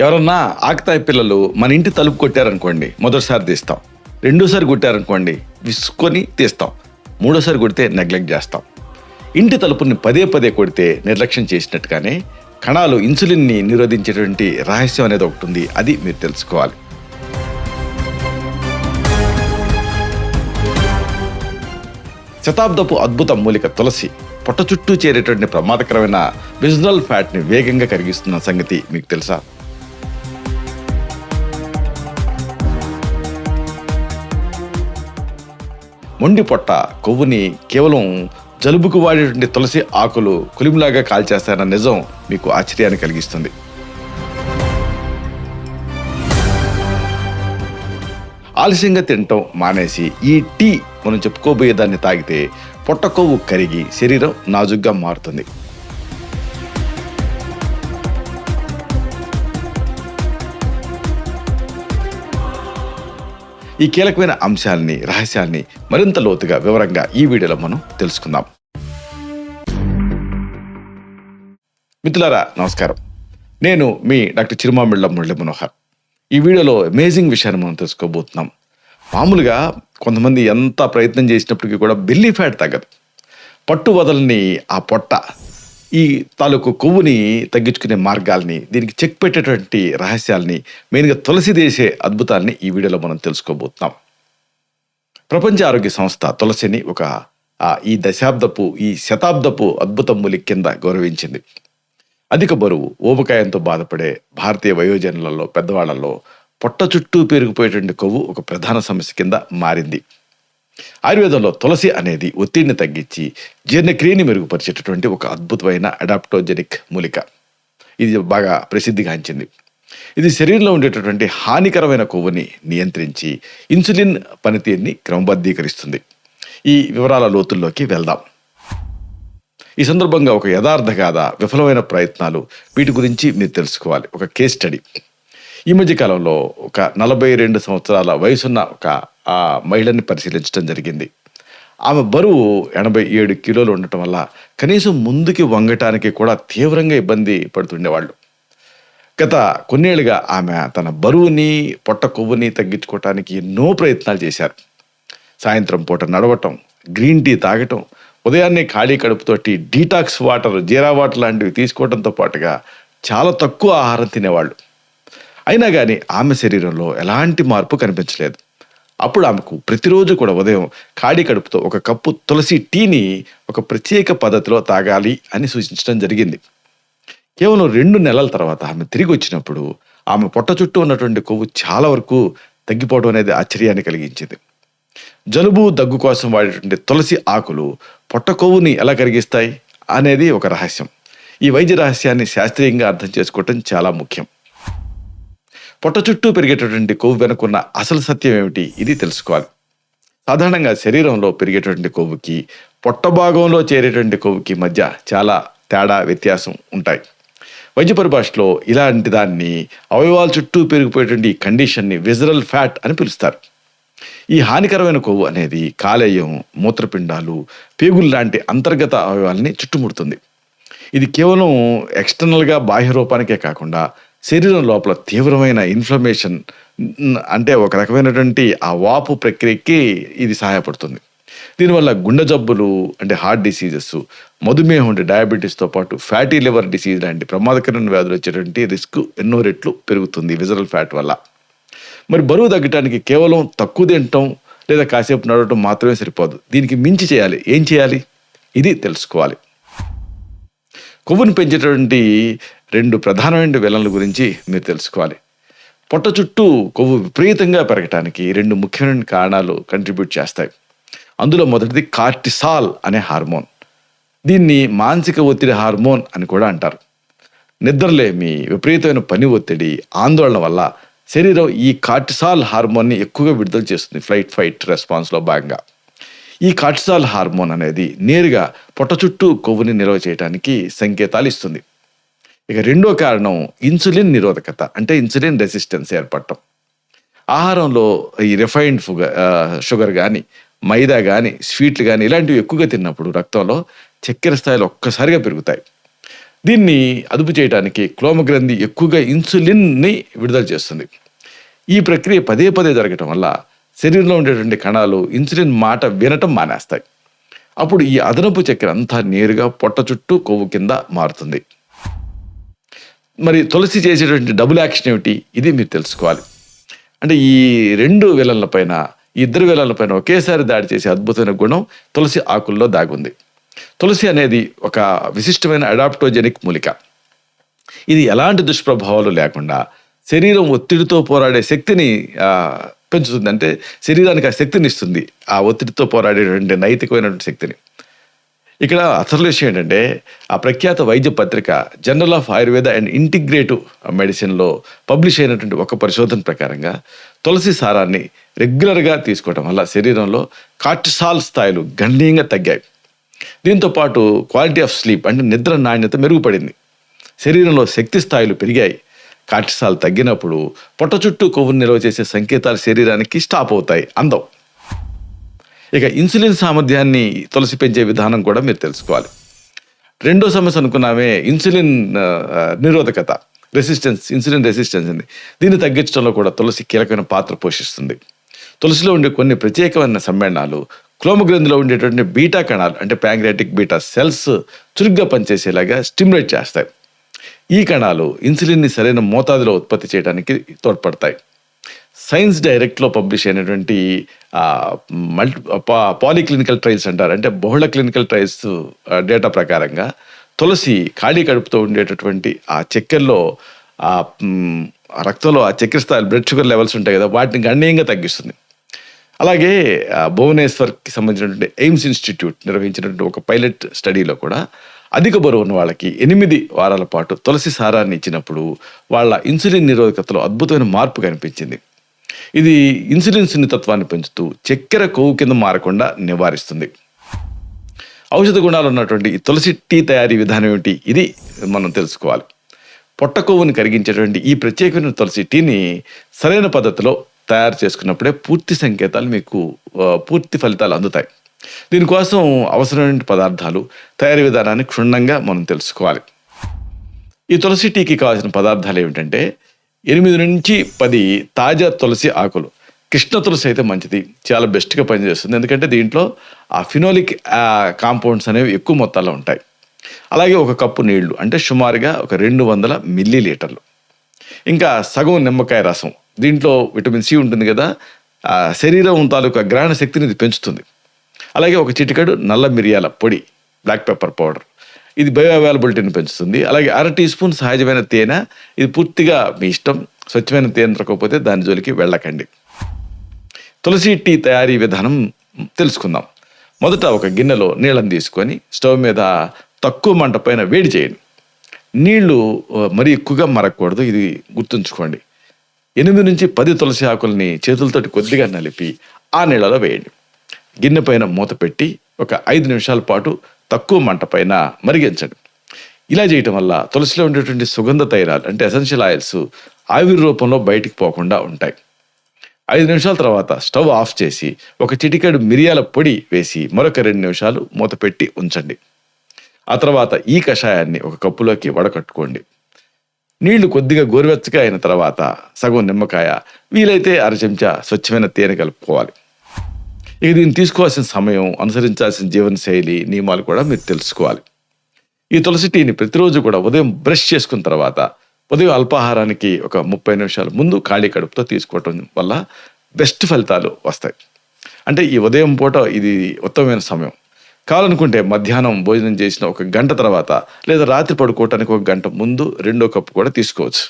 ఎవరన్నా ఆకతాయి పిల్లలు మన ఇంటి తలుపు కొట్టారనుకోండి, మొదటిసారి తీస్తాం. రెండోసారి కొట్టారనుకోండి, విసుక్కొని తీస్తాం. మూడోసారి కొడితే నెగ్లెక్ట్ చేస్తాం. ఇంటి తలుపుని పదే పదే కొడితే నిర్లక్ష్యం చేసినట్టుగానే కణాలు ఇన్సులిన్ని నిరోధించేటువంటి రహస్యం అనేది ఒకటి ఉంది. అది మీరు తెలుసుకోవాలి. శతాబ్దపు అద్భుత మూలిక తులసి పొట్ట చుట్టూ చేరేటువంటి ప్రమాదకరమైన విజనల్ ఫ్యాట్ని వేగంగా కరిగిస్తున్న సంగతి మీకు తెలుసా? మొండి పొట్ట కొవ్వుని కేవలం జలుబుకు వాడేటువంటి తులసి ఆకులు కులిమిలాగా కాల్చేస్తారన్న నిజం మీకు ఆశ్చర్యాన్ని కలిగిస్తుంది. ఆలస్యంగా తినటం మానేసి ఈ టీ మనం చెప్పుకోబోయే దాన్ని తాగితే పొట్ట కొవ్వు కరిగి శరీరం నాజుగ్గా మారుతుంది. ఈ కీలకమైన అంశాలని, రహస్యాల్ని మరింత లోతుగా వివరంగా ఈ వీడియోలో మనం తెలుసుకుందాం. మిత్రులారా నమస్కారం. నేను మీ డాక్టర్ చిరుమామిళ్ళ మురళీ మనోహర్. ఈ వీడియోలో అమేజింగ్ విషయాన్ని మనం తెలుసుకోబోతున్నాం. మామూలుగా కొంతమంది ఎంత ప్రయత్నం చేసినప్పటికీ కూడా బెల్లీ ఫ్యాట్ తగ్గదు. పట్టు వదలని ఆ పొట్ట ఈ తాలూకు కొవ్వుని తగ్గించుకునే మార్గాల్ని, దీనికి చెక్ పెట్టేటువంటి రహస్యాల్ని, మెయిన్గా తులసి చేసే అద్భుతాల్ని ఈ వీడియోలో మనం తెలుసుకోబోతున్నాం. ప్రపంచ ఆరోగ్య సంస్థ తులసిని ఈ శతాబ్దపు అద్భుత మూలిక కింద గౌరవించింది. అధిక బరువు, ఊబకాయంతో బాధపడే భారతీయ వయోజనులలో, పెద్దవాళ్లలో పొట్ట చుట్టూ పెరిగిపోయేటువంటి కొవ్వు ఒక ప్రధాన సమస్య కింద మారింది. ఆయుర్వేదంలో తులసి అనేది ఒత్తిడిని తగ్గించి జీర్ణక్రియని మెరుగుపరిచేటటువంటి ఒక అద్భుతమైన అడాప్టోజెనిక్ మూలిక. ఇది బాగా ప్రసిద్ధిగాంచింది. ఇది శరీరంలో ఉండేటటువంటి హానికరమైన కొవ్వుని నియంత్రించి ఇన్సులిన్ పనితీరుని క్రమబద్ధీకరిస్తుంది. ఈ వివరాల లోతుల్లోకి వెళ్దాం. ఈ సందర్భంగా ఒక యథార్థ గాథ, విఫలమైన ప్రయత్నాలు, వీటి గురించి మీరు తెలుసుకోవాలి. ఒక కేస్ స్టడీ. ఈ మధ్యకాలంలో ఒక 42 సంవత్సరాల వయసున్న ఒక మహిళని పరిశీలించడం జరిగింది. ఆమె బరువు 87 కిలోలు ఉండటం వల్ల కనీసం ముందుకి వంగటానికి కూడా తీవ్రంగా ఇబ్బంది పడుతుండేవాళ్ళు. గత కొన్నేళ్లుగా ఆమె తన బరువుని, పొట్ట కొవ్వుని తగ్గించుకోవటానికి ఎన్నో ప్రయత్నాలు చేశారు. సాయంత్రం పూట నడవటం, గ్రీన్ టీ తాగటం, ఉదయాన్నే ఖాళీ కడుపుతోటి డీటాక్స్ వాటర్, జీరా వాటర్ లాంటివి తీసుకోవడంతో పాటుగా చాలా తక్కువ ఆహారం తినేవాళ్ళు. అయినా కానీ ఆమె శరీరంలో ఎలాంటి మార్పు కనిపించలేదు. అప్పుడు ఆమెకు ప్రతిరోజు కూడా ఉదయం ఖాళీ కడుపుతో ఒక కప్పు తులసి టీని ఒక ప్రత్యేక పద్ధతిలో తాగాలి అని సూచించడం జరిగింది. కేవలం 2 నెలల తర్వాత ఆమె తిరిగి వచ్చినప్పుడు ఆమె పొట్ట చుట్టూ ఉన్నటువంటి కొవ్వు చాలా వరకు తగ్గిపోవడం అనేది ఆశ్చర్యాన్ని కలిగించింది. జలుబు, దగ్గు కోసం వాడేటువంటి తులసి ఆకులు పొట్ట కొవ్వుని ఎలా కరిగిస్తాయి అనేది ఒక రహస్యం. ఈ వైద్య రహస్యాన్ని శాస్త్రీయంగా అర్థం చేసుకోవటం చాలా ముఖ్యం. పొట్ట చుట్టూ పెరిగేటటువంటి కొవ్వు వెనుకున్న అసలు సత్యం ఏమిటి, ఇది తెలుసుకోవాలి. సాధారణంగా శరీరంలో పెరిగేటటువంటి కొవ్వుకి, పొట్ట భాగంలో చేరేటువంటి కొవ్వుకి మధ్య చాలా తేడా, వ్యత్యాసం ఉంటాయి. వైద్య పరిభాషలో ఇలాంటి దాన్ని, అవయవాల చుట్టూ పెరిగిపోయేటువంటి ఈ కండిషన్ని విజరల్ ఫ్యాట్ అని పిలుస్తారు. ఈ హానికరమైన కొవ్వు అనేది కాలేయం, మూత్రపిండాలు, పేగులు లాంటి అంతర్గత అవయవాల్ని చుట్టుముడుతుంది. ఇది కేవలం ఎక్స్టర్నల్గా బాహ్య రూపానికే కాకుండా శరీరం లోపల తీవ్రమైన ఇన్ఫ్లమేషన్, అంటే ఒక రకమైనటువంటి ఆ వాపు ప్రక్రియకి ఇది సహాయపడుతుంది. దీనివల్ల గుండె జబ్బులు, అంటే హార్ట్ డిసీజెస్, మధుమేహం, అంటే డయాబెటీస్తో పాటు ఫ్యాటీ లివర్ డిసీజ్ లాంటి ప్రమాదకరమైన వ్యాధులు వచ్చేటువంటి రిస్క్ ఎన్నో రెట్లు పెరుగుతుంది విజరల్ ఫ్యాట్ వల్ల. మరి బరువు తగ్గటానికి కేవలం తక్కువ తినటం లేదా కాసేపు నడవటం మాత్రమే సరిపోదు. దీనికి మించి చేయాలి. ఏం చేయాలి, ఇది తెలుసుకోవాలి. కొవ్వును పెంచేటటువంటి 2 ప్రధానమైన విలన్ల గురించి మీరు తెలుసుకోవాలి. పొట్ట చుట్టూ కొవ్వు విపరీతంగా పెరగటానికి 2 ముఖ్యమైన కారణాలు కంట్రిబ్యూట్ చేస్తాయి. అందులో మొదటిది కార్టిసాల్ అనే హార్మోన్. దీన్ని మానసిక ఒత్తిడి హార్మోన్ అని కూడా అంటారు. నిద్రలేమి, విపరీతమైన పని ఒత్తిడి, ఆందోళన వల్ల శరీరం ఈ కార్టిసాల్ హార్మోన్ని ఎక్కువగా విడుదల చేస్తుంది ఫ్లైట్ ఫైట్ రెస్పాన్స్లో భాగంగా. ఈ కార్టిసాల్ హార్మోన్ అనేది నేరుగా పొట్ట చుట్టూ కొవ్వుని నిల్వ చేయడానికి సంకేతాలు ఇస్తుంది. ఇక రెండో కారణం ఇన్సులిన్ నిరోధకత, అంటే ఇన్సులిన్ రెసిస్టెన్స్ ఏర్పడటం. ఆహారంలో ఈ రిఫైన్డ్ షుగర్ కానీ, మైదా కానీ, స్వీట్లు కానీ ఇలాంటివి ఎక్కువగా తిన్నప్పుడు రక్తంలో చక్కెర స్థాయిలు ఒక్కసారిగా పెరుగుతాయి. దీన్ని అదుపు చేయడానికి క్లోమగ్రంథి ఎక్కువగా ఇన్సులిన్ని విడుదల చేస్తుంది. ఈ ప్రక్రియ పదే పదే జరగటం వల్ల శరీరంలో ఉండేటువంటి కణాలు ఇన్సులిన్ మాట వినటం మానేస్తాయి. అప్పుడు ఈ అదనపు చక్కెర అంతా నేరుగా పొట్ట చుట్టూ కొవ్వు కింద మారుతుంది. మరి తులసి చేసేటువంటి డబుల్ యాక్షన్ ఏమిటి, ఇది మీరు తెలుసుకోవాలి. అంటే ఈ ఇద్దరు వేలలపైన ఒకేసారి దాడి చేసే అద్భుతమైన గుణం తులసి ఆకుల్లో దాగుంది. తులసి అనేది ఒక విశిష్టమైన అడాప్టోజెనిక్ మూలిక. ఇది ఎలాంటి దుష్ప్రభావాలు లేకుండా శరీరం ఒత్తిడితో పోరాడే శక్తిని పెంచుతుంది. అంటే శరీరానికి ఆ శక్తిని ఇస్తుంది, ఆ ఒత్తిడితో పోరాడేటువంటి నైతికమైనటువంటి శక్తిని. ఇక్కడ అసలు విషయం ఏంటంటే, ఆ ప్రఖ్యాత వైద్య పత్రిక journal of Ayurveda and integrative మెడిసిన్లో పబ్లిష్ అయినటువంటి ఒక పరిశోధన ప్రకారంగా తులసి సారాన్ని రెగ్యులర్గా తీసుకోవడం వల్ల శరీరంలో కార్టిసాల్ స్థాయిలు గణనీయంగా తగ్గాయి. దీంతోపాటు క్వాలిటీ ఆఫ్ స్లీప్ అంటే నిద్ర నాణ్యత మెరుగుపడింది. శరీరంలో శక్తి స్థాయిలు పెరిగాయి. కార్టిసాల్ తగ్గినప్పుడు పొట్ట చుట్టూ కొవ్వును నిల్వ చేసే సంకేతాలు శరీరానికి స్టాప్ అవుతాయి, అందం. ఇక ఇన్సులిన్ సామర్థ్యాన్ని తులసి పెంచే విధానం కూడా మీరు తెలుసుకోవాలి. రెండో సమస్య అనుకున్నామే ఇన్సులిన్ నిరోధకత, ఇన్సులిన్ రెసిస్టెన్స్ అండి. దీన్ని తగ్గించడంలో కూడా తులసి కీలకమైన పాత్ర పోషిస్తుంది. తులసిలో ఉండే కొన్ని ప్రత్యేకమైన సమ్మేళనాలు క్లోమగ్రంథిలో ఉండేటువంటి బీటా కణాలు అంటే ప్యాంక్రియాటిక్ బీటా సెల్స్ చురుగ్గా పనిచేసేలాగా స్టిమ్యులేట్ చేస్తాయి. ఈ కణాలు ఇన్సులిన్ని సరైన మోతాదులో ఉత్పత్తి చేయడానికి తోడ్పడతాయి. సైన్స్ డైరెక్ట్లో పబ్లిష్ అయినటువంటి పాలీక్లినికల్ ట్రయల్స్ అంటారు, అంటే బహుళ క్లినికల్ ట్రయల్స్ డేటా ప్రకారంగా తులసి ఖాళీ కడుపుతో ఉండేటటువంటి ఆ చక్కెరలో రక్తంలో ఆ చక్కెర స్థాయిలు, బ్లడ్ షుగర్ లెవెల్స్ ఉంటాయి కదా, వాటిని గణనీయంగా తగ్గిస్తుంది. అలాగే భువనేశ్వర్కి సంబంధించినటువంటి ఎయిమ్స్ ఇన్స్టిట్యూట్ నిర్వహించినటువంటి ఒక పైలట్ స్టడీలో కూడా అధిక బరువు ఉన్న వాళ్ళకి 8 వారాల పాటు తులసి సారాన్ని ఇచ్చినప్పుడు వాళ్ళ ఇన్సులిన్ నిరోధకతలో అద్భుతమైన మార్పు కనిపించింది. ఇది ఇన్సులిన్ సున్నితత్వాన్ని పెంచుతూ చక్కెర కొవ్వు కింద మారకుండా నివారిస్తుంది. ఔషధ గుణాలు ఉన్నటువంటి ఈ తులసి టీ తయారీ విధానం ఏమిటి, ఇది మనం తెలుసుకోవాలి. పొట్ట కొవ్వుని కరిగించేటువంటి ఈ ప్రత్యేకమైన తులసి టీని సరైన పద్ధతిలో తయారు చేసుకున్నప్పుడే పూర్తి ఫలితాలు అందుతాయి. దీనికోసం అవసరమైన పదార్థాలు, తయారీ విధానాన్ని క్షుణ్ణంగా మనం తెలుసుకోవాలి. ఈ తులసి టీకి కావాల్సిన పదార్థాలు ఏమిటంటే 8 నుంచి 10 తాజా తులసి ఆకులు. కృష్ణ తులసి అయితే మంచిది, చాలా బెస్ట్గా పనిచేస్తుంది. ఎందుకంటే దీంట్లో ఆ ఫినోలిక్ కాంపౌండ్స్ అనేవి ఎక్కువ మొత్తాల్లో ఉంటాయి. అలాగే 1 కప్పు నీళ్లు, అంటే సుమారుగా ఒక 200 మిల్లీలీటర్లు. ఇంకా సగం నిమ్మకాయ రసం. దీంట్లో విటమిన్ సి ఉంటుంది కదా, శరీరం తాలూకా గ్రహణ శక్తిని ఇది పెంచుతుంది. అలాగే 1 చిటికెడు నల్ల మిరియాల పొడి, బ్లాక్ పెప్పర్ పౌడర్, ఇది బయో అవైలబిలిటీని పెంచుతుంది. అలాగే 1/2 టీ స్పూన్ సహజమైన తేనె, ఇది పూర్తిగా మీ ఇష్టం, స్వచ్ఛమైన తేనె దొరకకపోతే దాని జోలికి వెళ్ళకండి. తులసి టీ తయారీ విధానం తెలుసుకుందాం. మొదట ఒక గిన్నెలో నీళ్ళని తీసుకొని స్టవ్ మీద తక్కువ మంట పైన వేడి చేయండి. నీళ్లు మరీ ఎక్కువగా మరగకూడదు, ఇది గుర్తుంచుకోండి. 8 నుంచి 10 తులసి ఆకుల్ని చేతులతోటి కొద్దిగా నలిపి ఆ నీళ్ళలో వేయండి. గిన్నె పైన మూత పెట్టి ఒక 5 నిమిషాల పాటు తక్కువ మంట పైన మరిగించండి. ఇలా చేయటం వల్ల తులసిలో ఉండేటువంటి సుగంధ తైలాలు అంటే ఎసెన్షియల్ ఆయిల్స్ ఆవిరి రూపంలో బయటికి పోకుండా ఉంటాయి. 5 నిమిషాల తర్వాత స్టవ్ ఆఫ్ చేసి 1 చిటికెడు మిరియాల పొడి వేసి మరొక 2 నిమిషాలు మూత పెట్టి ఉంచండి. ఆ తర్వాత ఈ కషాయాన్ని 1 కప్పులోకి వడకట్టుకోండి. నీళ్లు కొద్దిగా గోరువెచ్చగా అయిన తర్వాత సగం నిమ్మకాయ, వీలైతే 1/2 చెంచా స్వచ్ఛమైన తేనె కలుపుకోవాలి. ఇక దీన్ని తీసుకోవాల్సిన సమయం, అనుసరించాల్సిన జీవనశైలి నియమాలు కూడా మీరు తెలుసుకోవాలి. ఈ తులసి టీని ప్రతిరోజు కూడా ఉదయం బ్రష్ చేసుకున్న తర్వాత, ఉదయం అల్పాహారానికి ఒక 30 నిమిషాల ముందు ఖాళీ కడుపుతో తీసుకోవటం వల్ల బెస్ట్ ఫలితాలు వస్తాయి. అంటే ఈ ఉదయం పూట ఇది ఉత్తమమైన సమయం. కావాలనుకుంటే మధ్యాహ్నం భోజనం చేసిన 1 గంట తర్వాత లేదా రాత్రి పడుకోవటానికి 1 గంట ముందు 2వ కప్పు కూడా తీసుకోవచ్చు.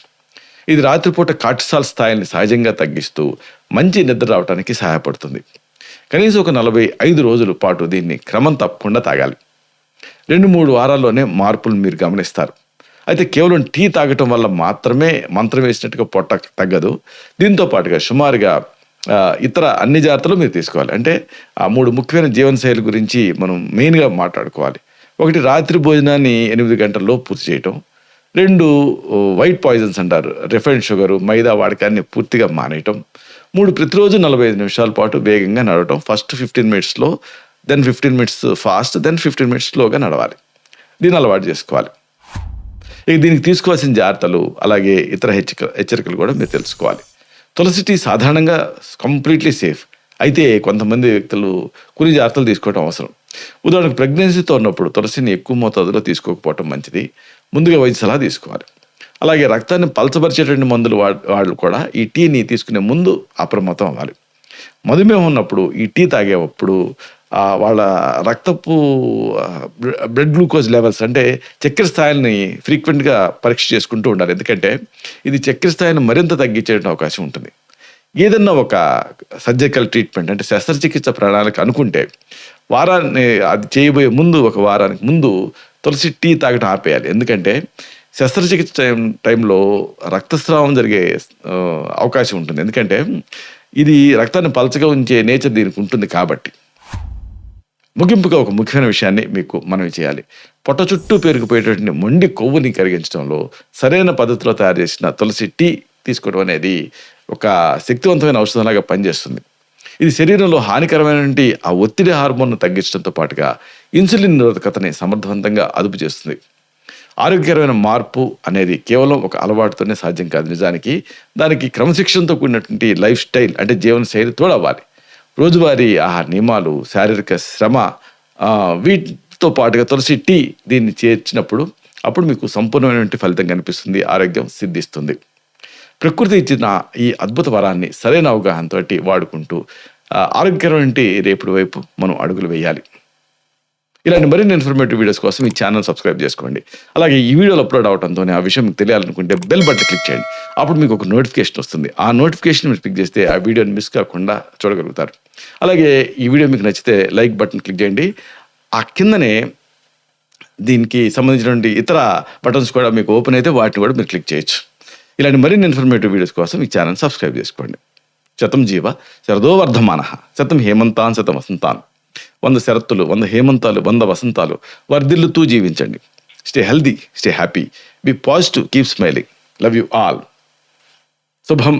ఇది రాత్రిపూట కార్టిసాల్ స్థాయిని సహజంగా తగ్గిస్తూ మంచి నిద్ర రావడానికి సహాయపడుతుంది. కనీసం ఒక 45 రోజుల పాటు దీన్ని క్రమం తప్పకుండా తాగాలి. 2-3 వారాల్లోనే మార్పులు మీరు గమనిస్తారు. అయితే కేవలం టీ తాగటం వల్ల మాత్రమే మంత్రం వేసినట్టుగా పొట్ట తగ్గదు. దీంతో పాటుగా సుమారుగా ఇతర అన్ని జాగ్రత్తలు మీరు తీసుకోవాలి. అంటే ఆ 3 ముఖ్యమైన జీవనశైలి గురించి మనం మెయిన్గా మాట్లాడుకోవాలి. 1, రాత్రి భోజనాన్ని 8 గంటల్లో పూర్తి చేయటం. 2, వైట్ పాయిజన్స్ అంటారు, రిఫైన్డ్ షుగరు, మైదా వాడకాన్ని పూర్తిగా మానేయటం. 3, ప్రతిరోజు 45 నిమిషాల పాటు వేగంగా నడవటం. First 15 minutes slow, then 15 minutes fast, then 15 minutes స్లోగా నడవాలి. దీన్ని అలవాటు చేసుకోవాలి. ఇక దీనికి తీసుకోవాల్సిన జాగ్రత్తలు అలాగే ఇతర హెచ్చరికలు కూడా మీరు తెలుసుకోవాలి. తులసి టీ సాధారణంగా కంప్లీట్లీ సేఫ్. అయితే కొంతమంది వ్యక్తులు కొన్ని జాగ్రత్తలు తీసుకోవడం అవసరం. ఉదాహరణకు ప్రెగ్నెన్సీతో ఉన్నప్పుడు తులసిని ఎక్కువ మోతాదులో తీసుకోకపోవటం మంచిది. ముందుగా వైద్య సలహా తీసుకోవాలి. అలాగే రక్తాన్ని పలచబరిచేటువంటి మందులు వాళ్ళు కూడా ఈ టీని తీసుకునే ముందు అప్రమత్తం అవ్వాలి. మధుమేహం ఉన్నప్పుడు ఈ టీ తాగేటప్పుడు వాళ్ళ రక్తపు బ్లడ్ గ్లూకోజ్ లెవెల్స్ అంటే చక్కెర స్థాయిని ఫ్రీక్వెంట్గా పరీక్ష చేసుకుంటూ ఉండాలి. ఎందుకంటే ఇది చక్కెర స్థాయిని మరింత తగ్గించే అవకాశం ఉంటుంది. ఏదన్నా ఒక సర్జికల్ ట్రీట్మెంట్ అంటే శస్త్రచికిత్స ప్రణాళిక అనుకుంటే వారాన్ని అది చేయబోయే ముందు ఒక వారానికి ముందు తులసి టీ తాగటం ఆపేయాలి. ఎందుకంటే శస్త్రచికిత్స టైంలో రక్తస్రావం జరిగే అవకాశం ఉంటుంది. ఎందుకంటే ఇది రక్తాన్ని పలచగా ఉంచే నేచర్ దీనికి ఉంటుంది కాబట్టి. ముగింపుగా ఒక ముఖ్యమైన విషయాన్ని మీకు మనవి చేయాలి. పొట్ట చుట్టూ పేరుకుపోయేటటువంటి మొండి కొవ్వుని కరిగించడంలో సరైన పద్ధతిలో తయారు చేసిన తులసి టీ తీసుకోవడం అనేది ఒక శక్తివంతమైన ఔషధంలాగా పనిచేస్తుంది. ఇది శరీరంలో హానికరమైనటువంటి ఆ ఒత్తిడి హార్మోన్ను తగ్గించడంతో పాటుగా ఇన్సులిన్ నిరోధకతని సమర్థవంతంగా అదుపు చేస్తుంది. ఆరోగ్యకరమైన మార్పు అనేది కేవలం ఒక అలవాటుతోనే సాధ్యం కాదు. నిజానికి దానికి క్రమశిక్షణతో కూడినటువంటి లైఫ్ స్టైల్ అంటే జీవన శైలి తోడవ్వాలి. రోజువారీ ఆహార నియమాలు, శారీరక శ్రమ, వీటితో పాటుగా తులసి టీ దీన్ని చేర్చినప్పుడు అప్పుడు మీకు సంపూర్ణమైనటువంటి ఫలితం కనిపిస్తుంది, ఆరోగ్యం సిద్ధిస్తుంది. ప్రకృతి ఇచ్చిన ఈ అద్భుత వరాన్ని సరైన అవగాహనతో వాడుకుంటూ ఆరోగ్యకరమైన రేపటి వైపు మనం అడుగులు వేయాలి. ఇలాంటి మరిన్ని ఇన్ఫర్మేటివ్ వీడియోస్ కోసం ఈ ఛానల్ సబ్స్క్రైబ్ చేసుకోండి. అలాగే ఈ వీడియోలు అప్లోడ్ అవడంతోనే ఆ విషయం మీకు తెలియాలనుకుంటే బెల్ బటన్ క్లిక్ చేయండి. అప్పుడు మీకు ఒక నోటిఫికేషన్ వస్తుంది. ఆ నోటిఫికేషన్ మీరు క్లిక్ చేస్తే ఆ వీడియోని మిస్ కాకుండా చూడగలుగుతారు. అలాగే ఈ వీడియో మీకు నచ్చితే లైక్ బటన్ క్లిక్ చేయండి. ఆ కిందనే దీనికి సంబంధించినటువంటి ఇతర బటన్స్ కూడా మీకు ఓపెన్ అయితే వాటిని కూడా మీరు క్లిక్ చేయొచ్చు. ఇలాంటి మరిన్ని ఇన్ఫర్మేటివ్ వీడియోస్ కోసం ఈ ఛానల్ సబ్స్క్రైబ్ చేసుకోండి. శతం జీవ శరదో వర్ధమానః, శతం హేమంతాన్ శతం వసంతాన్. 100 శరత్తులు, 100 హేమంతాలు, 100 వసంతాలు వర్ధిల్లుతూ జీవించండి. Stay healthy, stay happy, be positive, keep smiling. Love you all. శుభం.